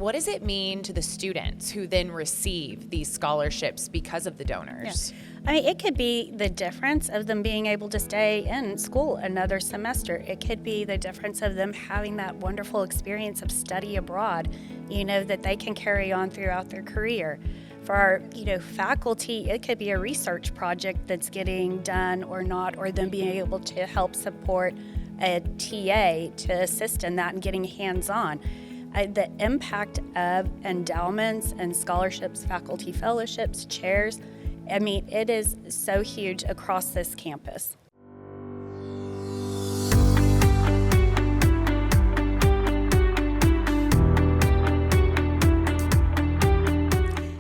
what does it mean to the students who then receive these scholarships because of the donors? Yeah. I mean, it could be the difference of them being able to stay in school another semester. It could be the difference of them having that wonderful experience of study abroad, that they can carry on throughout their career. For our, faculty, it could be a research project that's getting done or not, or them being able to help support a TA to assist in that and getting hands-on. The impact of endowments and scholarships, faculty fellowships, chairs, it is so huge across this campus.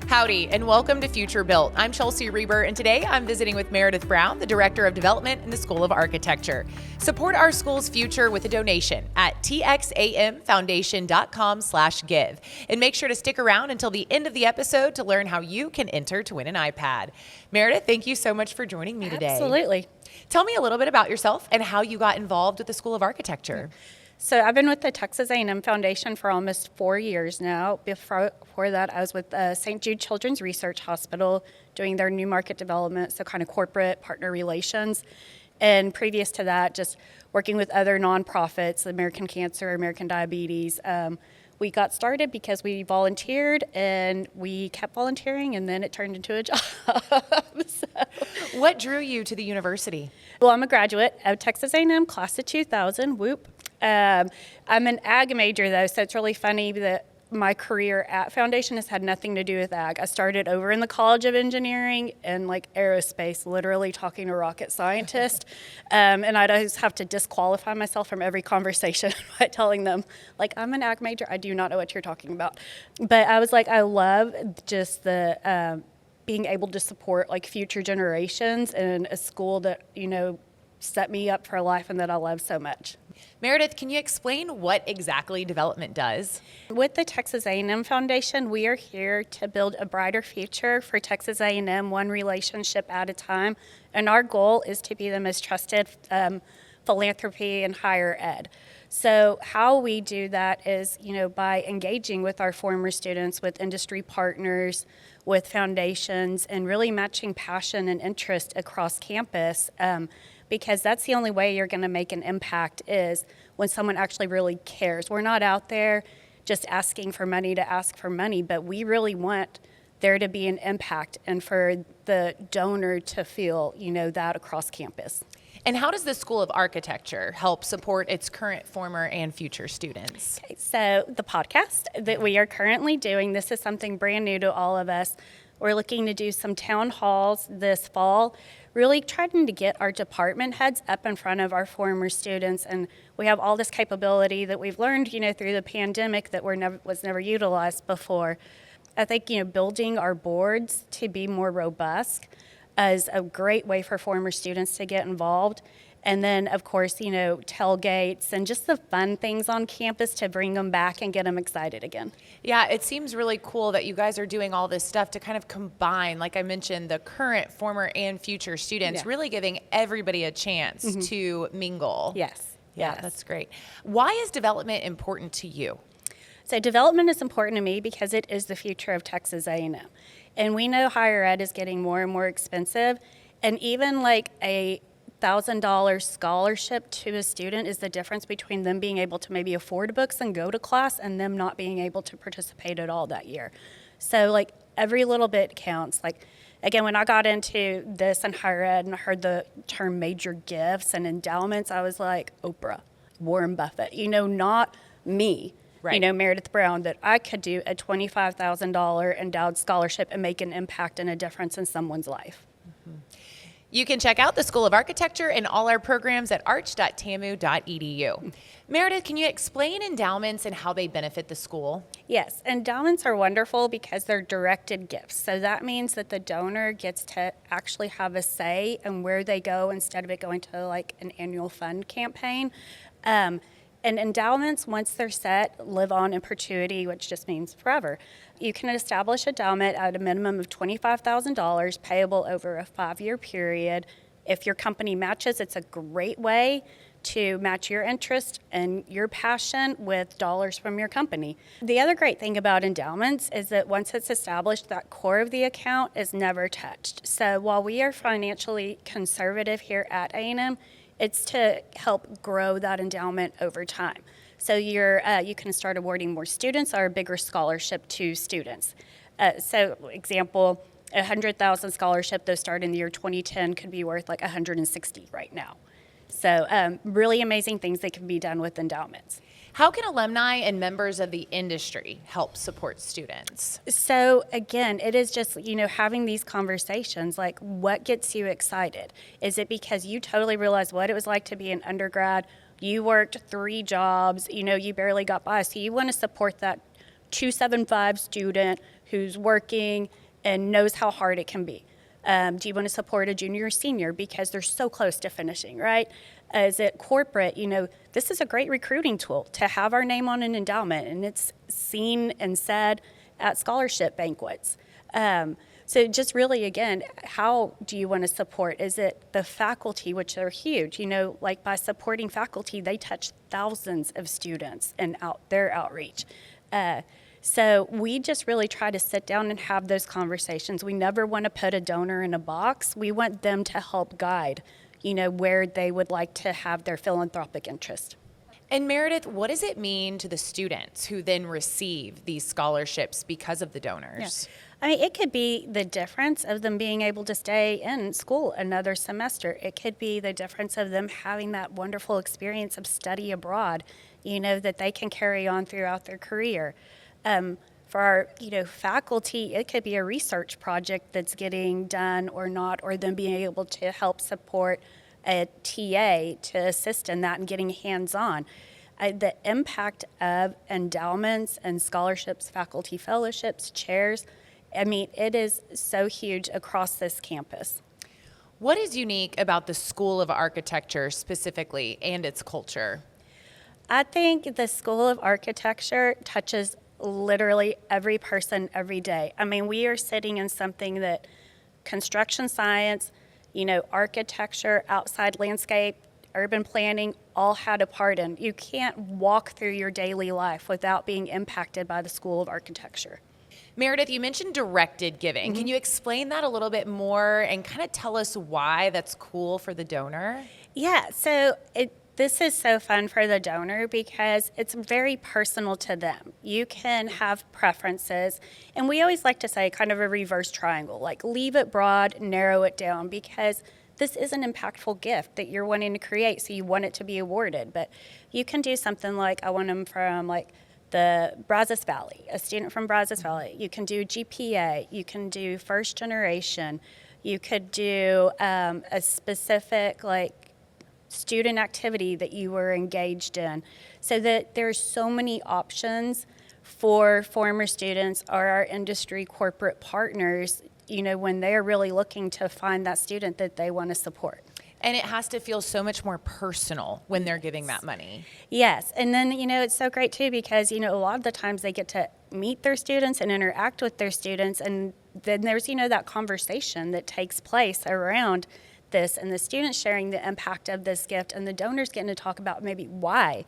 Howdy, and welcome to FutureBuilt. I'm Chelsea Reber, and today I'm visiting with Meredith Brown, the Director of Development in the School of Architecture. Support our school's future with a donation at texamfoundation.com/give. And make sure to stick around until the end of the episode to learn how you can enter to win an iPad. Meredith, thank you so much for joining me today. Absolutely. Tell me a little bit about yourself and how you got involved with the School of Architecture. So I've been with the Texas A&M Foundation for almost 4 years now. Before that, I was with St. Jude Children's Research Hospital doing their new market development, so kind of corporate partner relations. And previous to that, just working with other nonprofits, American Cancer, American Diabetes. We got started because we volunteered and we kept volunteering, and then it turned into a job. What drew you to the university? Well, I'm a graduate of Texas A&M, class of 2000, whoop. I'm an ag major, though, so it's really funny that my career at Foundation has had nothing to do with ag. I started over in the College of Engineering and aerospace, literally talking to rocket scientists. And I'd always have to disqualify myself from every conversation by telling them, I'm an ag major. I do not know what you're talking about. But I was I love just the being able to support future generations in a school that, set me up for life and that I love so much. Meredith, can you explain what exactly development does? With the Texas A&M Foundation, we are here to build a brighter future for Texas A&M, one relationship at a time. And our goal is to be the most trusted philanthropy in higher ed. So how we do that is, by engaging with our former students, with industry partners, with foundations, and really matching passion and interest across campus. Because that's the only way you're going to make an impact is when someone actually really cares. We're not out there just asking for money to ask for money, but we really want there to be an impact and for the donor to feel, that across campus. And how does the School of Architecture help support its current, former, and future students? Okay, so the podcast that we are currently doing, this is something brand new to all of us. We're looking to do some town halls this fall, really trying to get our department heads up in front of our former students. And we have all this capability that we've learned, through the pandemic that was never utilized before. I think, building our boards to be more robust is a great way for former students to get involved. And then, of course, tailgates and just the fun things on campus to bring them back and get them excited again. Yeah, it seems really cool that you guys are doing all this stuff to kind of combine, like I mentioned, the current, former, and future students, really giving everybody a chance to mingle. Yes. Yeah, that's great. Why is development important to you? So development is important to me because it is the future of Texas A&M. And we know higher ed is getting more and more expensive. And even a $1,000 scholarship to a student is the difference between them being able to maybe afford books and go to class and them not being able to participate at all that year. So every little bit counts. Again, when I got into this in higher ed and I heard the term major gifts and endowments, I was like, Oprah, Warren Buffett, not me. Right. Meredith Brown, that I could do a $25,000 endowed scholarship and make an impact and a difference in someone's life. Mm-hmm. You can check out the School of Architecture and all our programs at arch.tamu.edu. Meredith, can you explain endowments and how they benefit the school? Yes, endowments are wonderful because they're directed gifts. So that means that the donor gets to actually have a say in where they go instead of it going to an annual fund campaign. And endowments, once they're set, live on in perpetuity, which just means forever. You can establish endowment at a minimum of $25,000 payable over a 5-year period. If your company matches, it's a great way to match your interest and your passion with dollars from your company. The other great thing about endowments is that once it's established, that core of the account is never touched. So while we are financially conservative here at A&M, it's to help grow that endowment over time. So you can start awarding more students or a bigger scholarship to students. So example, a $100,000 scholarship that started in the year 2010 could be worth like $160 right now. So really amazing things that can be done with endowments. How can alumni and members of the industry help support students? So again, it is just, having these conversations, like what gets you excited? Is it because you totally realized what it was like to be an undergrad? You worked 3 jobs, you barely got by. So you want to support that 275 student who's working and knows how hard it can be. Do you want to support a junior or senior because they're so close to finishing, right? Is it corporate? This is a great recruiting tool to have our name on an endowment, and it's seen and said at scholarship banquets. So just really, again, how do you want to support? Is it the faculty, which are huge? Like by supporting faculty, they touch thousands of students and their outreach. So we just really try to sit down and have those conversations. We never want to put a donor in a box. We want them to help guide, where they would like to have their philanthropic interest. And Meredith, what does it mean to the students who then receive these scholarships because of the donors? Yeah. It could be the difference of them being able to stay in school another semester. It could be the difference of them having that wonderful experience of study abroad, that they can carry on throughout their career. For our, faculty, it could be a research project that's getting done or not, or them being able to help support a TA to assist in that and getting hands-on. The impact of endowments and scholarships, faculty fellowships, chairs, it is so huge across this campus. What is unique about the School of Architecture specifically and its culture? I think the School of Architecture touches literally every person every day. We are sitting in something that construction science, architecture, outside landscape, urban planning all had a part in. You can't walk through your daily life without being impacted by the School of Architecture. Meredith, you mentioned directed giving. Can you explain that a little bit more and kind of tell us why that's cool for the donor? Yeah, so this is so fun for the donor because it's very personal to them. You can have preferences, and we always like to say kind of a reverse triangle, like leave it broad, narrow it down, because this is an impactful gift that you're wanting to create, so you want it to be awarded. But you can do something like, I want them from the Brazos Valley, a student from Brazos Valley. You can do GPA, you can do first generation, you could do a specific student activity that you were engaged in, so that there's so many options for former students or our industry corporate partners, when they're really looking to find that student that they want to support. And it has to feel so much more personal when they're giving that money. Yes, and then, it's so great too because, a lot of the times they get to meet their students and interact with their students, and then there's, that conversation that takes place around this, and the students sharing the impact of this gift, and the donors getting to talk about maybe why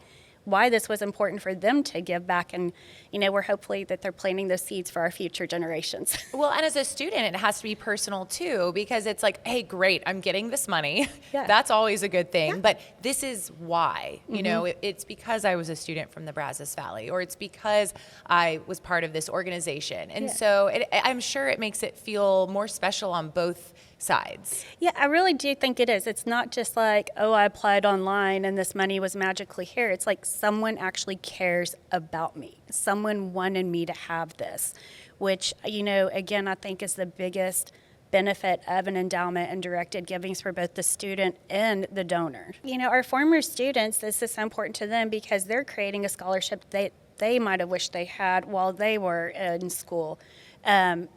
this was important for them to give back, and we're hopefully that they're planting those seeds for our future generations. Well, and as a student, it has to be personal too, because it's like, hey, great, I'm getting this money. Yeah. That's always a good thing. Yeah. But this is why. It's because I was a student from the Brazos Valley, or it's because I was part of this organization, and so I'm sure it makes it feel more special on both sides. Yeah, I really do think it is. It's not just like, oh, I applied online and this money was magically here. It's like someone actually cares about me. Someone wanted me to have this, which, again, I think is the biggest benefit of an endowment and directed givings for both the student and the donor. Our former students, this is so important to them because they're creating a scholarship that they might have wished they had while they were in school. And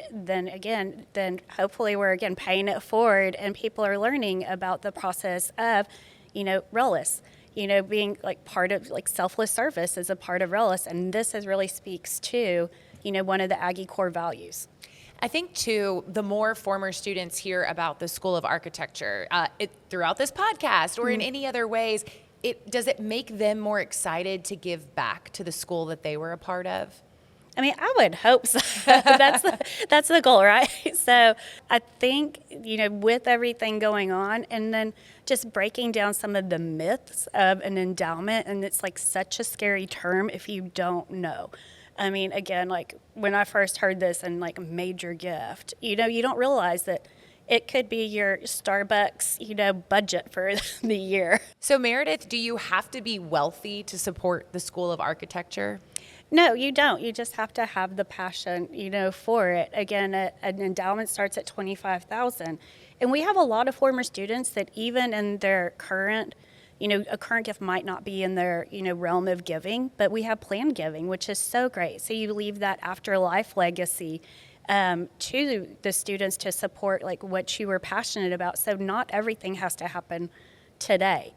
then hopefully we're again paying it forward, and people are learning about the process of, RELIS, being part of selfless service is a part of RELIS, and this really speaks to, one of the Aggie core values. I think, too, the more former students hear about the School of Architecture throughout this podcast or in any other ways, does it make them more excited to give back to the school that they were a part of? I mean, I would hope so. That's the goal, right? So I think, with everything going on and then just breaking down some of the myths of an endowment, and it's like such a scary term if you don't know. I mean, again, like when I first heard this and like major gift, you don't realize that it could be your Starbucks, budget for the year. So Meredith, do you have to be wealthy to support the School of Architecture? No, you don't. You just have to have the passion, for it. Again, an endowment starts at $25,000, and we have a lot of former students that even in their current, a current gift might not be in their, realm of giving, but we have planned giving, which is so great. So you leave that afterlife legacy to the students to support like what you were passionate about. So not everything has to happen today.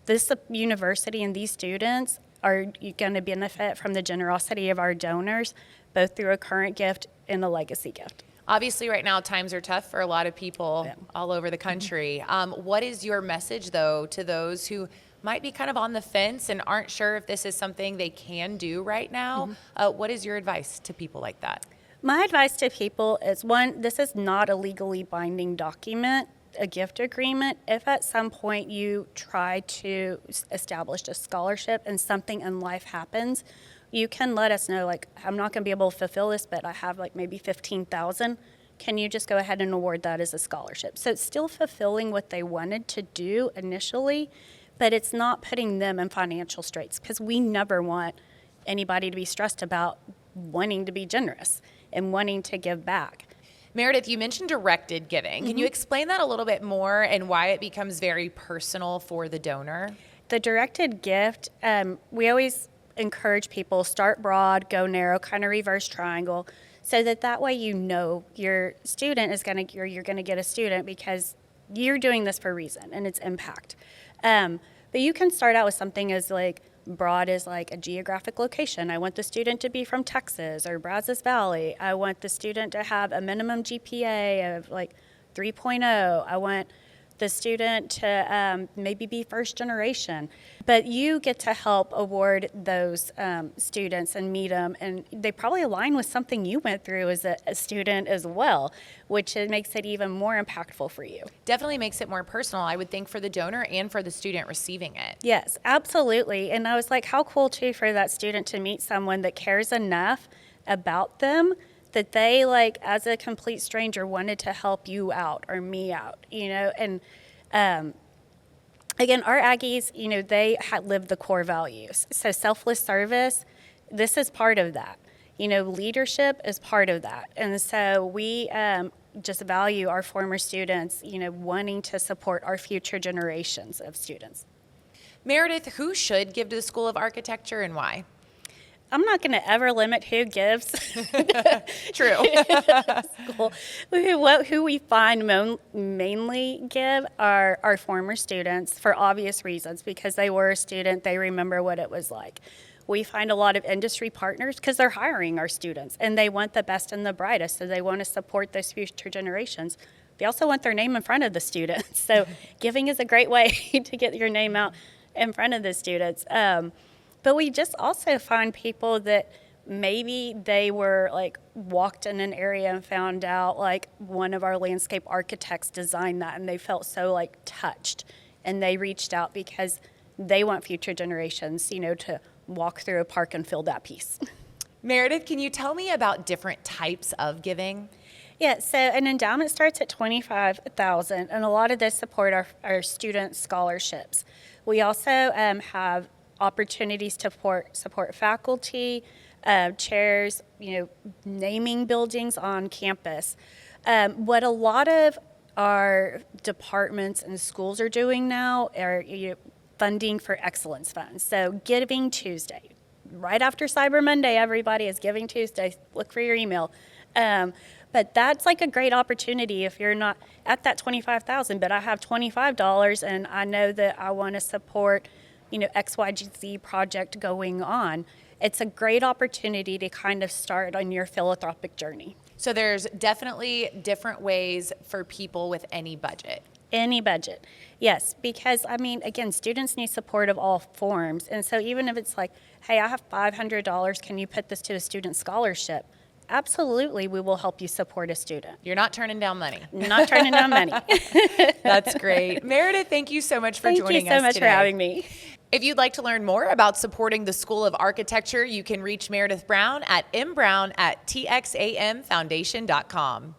This university and these students are going to benefit from the generosity of our donors, both through a current gift and a legacy gift. Obviously, right now, times are tough for a lot of people all over the country. What is your message, though, to those who might be kind of on the fence and aren't sure if this is something they can do right now? What is your advice to people like that? My advice to people is, one, this is not a legally binding document, a gift agreement. If at some point you try to establish a scholarship and something in life happens, you can let us know, like, I'm not going to be able to fulfill this, but I have like maybe $15,000. Can you just go ahead and award that as a scholarship? So it's still fulfilling what they wanted to do initially, but it's not putting them in financial straits, because we never want anybody to be stressed about wanting to be generous and wanting to give back. Meredith, you mentioned directed giving. Can you explain that a little bit more and why it becomes very personal for the donor? The directed gift, we always encourage people, start broad, go narrow, kind of reverse triangle, so that way your student is going to, you're going to get a student because you're doing this for a reason and its impact. But you can start out with something as like broad as like a geographic location. I want the student to be from Texas or Brazos Valley. I want the student to have a minimum GPA of like 3.0. I want the student to maybe be first generation. But you get to help award those students and meet them, and they probably align with something you went through as a student as well, which makes it even more impactful for you. Definitely makes it more personal, I would think, for the donor and for the student receiving it. Yes, absolutely. And I was like, how cool too for that student to meet someone that cares enough about them that they, like, as a complete stranger, wanted to help you out or me out, and again, our Aggies, they live the core values. So selfless service, this is part of that. Leadership is part of that. And so we just value our former students, wanting to support our future generations of students. Meredith, who should give to the School of Architecture and why? I'm not going to ever limit who gives. True. School. Who we find mainly give are our former students for obvious reasons, because they were a student, they remember what it was like. We find a lot of industry partners because they're hiring our students and they want the best and the brightest, so they want to support those future generations. They also want their name in front of the students. So giving is a great way to get your name out in front of the students. But we just also find people that maybe they were like walked in an area and found out like one of our landscape architects designed that, and they felt so like touched, and they reached out because they want future generations, to walk through a park and feel that peace. Meredith, can you tell me about different types of giving? Yeah, so an endowment starts at $25,000, and a lot of this support our student scholarships. We also have opportunities to support faculty, chairs, naming buildings on campus. What a lot of our departments and schools are doing now are funding for excellence funds. So Giving Tuesday, right after Cyber Monday, everybody is Giving Tuesday. Look for your email. But that's like a great opportunity if you're not at that $25,000, but I have $25 and I know that I want to support XYZ project going on. it's a great opportunity to kind of start on your philanthropic journey. So there's definitely different ways for people with any budget. Any budget. Yes, because I mean, again, students need support of all forms. And so even if it's like, hey, I have $500, can you put this to a student scholarship? Absolutely, we will help you support a student. You're not turning down money. Not turning down money. That's great. Meredith, thank you so much for joining us today. Thank you so much for having me. If you'd like to learn more about supporting the School of Architecture, you can reach Meredith Brown at mbrown@txamfoundation.com.